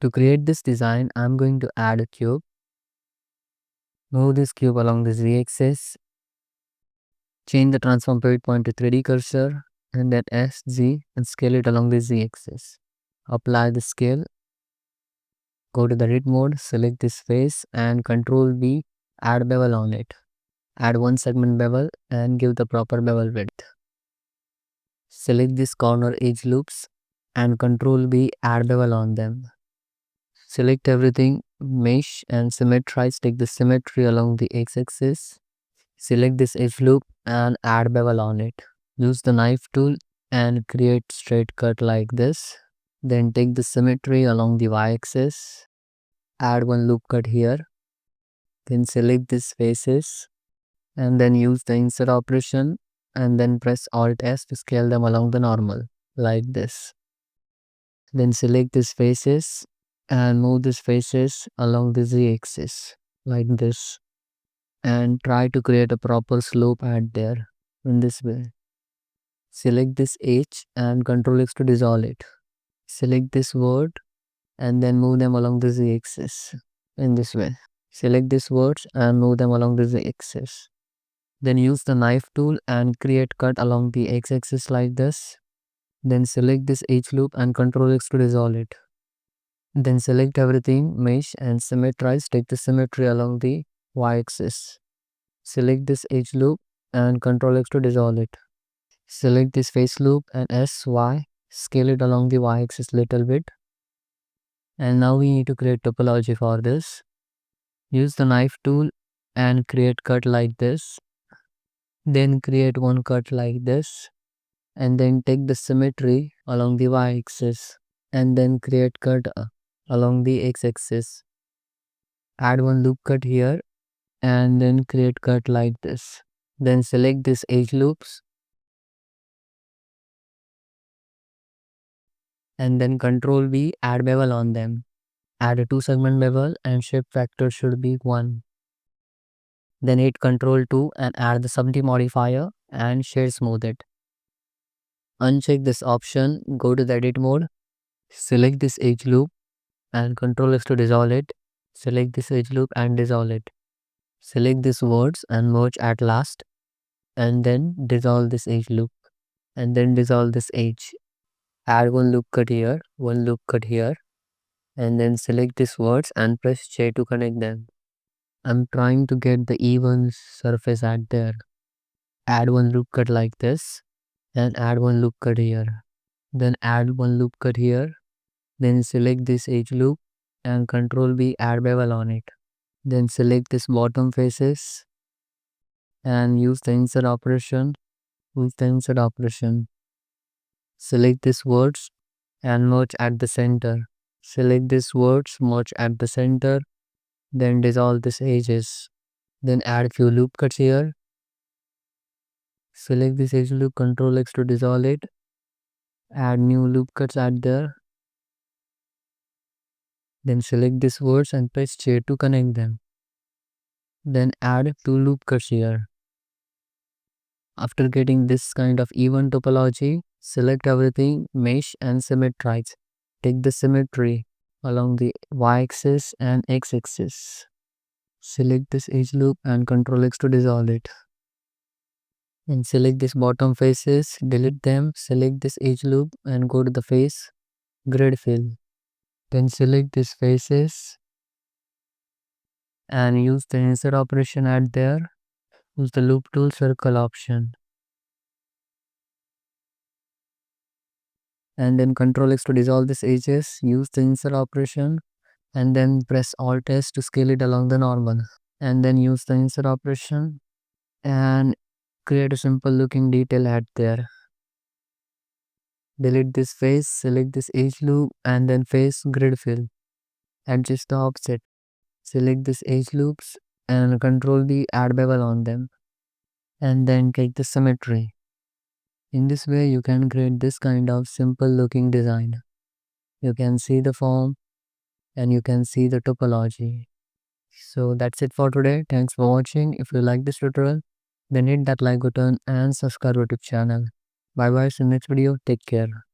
To create this design, I'm going to add a cube. Move this cube along the z-axis. Change the transform pivot point to 3D cursor and then S, Z and scale it along the z-axis. Apply the scale. Go to the edit mode, select this face and Ctrl V, add bevel on it. Add one segment bevel and give the proper bevel width. Select this corner edge loops and Ctrl B, add bevel on them. Select everything, mesh and symmetrize. Take the symmetry along the x-axis. Select this edge loop and add bevel on it. Use the knife tool and create straight cut like this. Then take the symmetry along the y-axis. Add one loop cut here. Then select these faces and then use the insert operation and then press Alt S to scale them along the normal like this. Then select these faces and move these faces along the z-axis like this and try to create a proper slope at there in this way. Select this edge and Ctrl X to dissolve it. Select this word and then move them along the z-axis in this way. Select these words and move them along the z-axis. Then use the knife tool and create cut along the x-axis like this. Then select this edge loop and Ctrl X to dissolve it. Then select everything, mesh and symmetrize. Take the symmetry along the y-axis. Select this edge loop and Ctrl X to dissolve it. Select this face loop and SY. Scale it along the y-axis little bit. And now we need to create topology for this. Use the knife tool and create cut like this. Then create one cut like this. And then take the symmetry along the y-axis. And then create cut along the x-axis. Add one loop cut here and then create cut like this. Then select this edge loops and then Ctrl V, add bevel on them. Add a 2 segment bevel and shape factor should be 1. Then hit Ctrl 2 and add the subdivision modifier and shade smooth it. Uncheck this option, go to the edit mode, select this edge loop and Ctrl X to dissolve it. Select this edge loop and dissolve it. Select these words and merge at last and then dissolve this edge loop and then dissolve this edge. Add one loop cut here, one loop cut here and then select these words and press J to connect them. I'm trying to get the even surface at there. Add one loop cut like this and add one loop cut here. Then add one loop cut here. Then select this edge loop and Ctrl B, add bevel on it. Then select this bottom faces and use the insert operation. Select these words and merge at the center. Select these words, merge at the center. Then dissolve these edges. Then add few loop cuts here. Select this edge loop, Ctrl X to dissolve it. Add new loop cuts at there. Then select these words and press J to connect them. Then add 2 loop cuts here. After getting this kind of even topology, select everything, mesh and symmetrize. Take the symmetry along the y-axis and x-axis. Select this edge loop and Ctrl X to dissolve it. And select this bottom faces, delete them, select this edge loop and go to the face, grid fill. Then select these faces and use the insert operation at there. Use the loop tool circle option. And then Ctrl X to dissolve these edges, use the insert operation and then press Alt S to scale it along the normal. And then use the insert operation and create a simple looking detail at there. Delete this face, select this edge loop and then face grid fill. Adjust the offset. Select this edge loops and Ctrl D, add bevel on them. And then take the symmetry. In this way you can create this kind of simple looking design. You can see the form and you can see the topology. So that's it for today. Thanks for watching. If you like this tutorial, then hit that like button and subscribe to the channel. Bye bye, see you next video. Take care.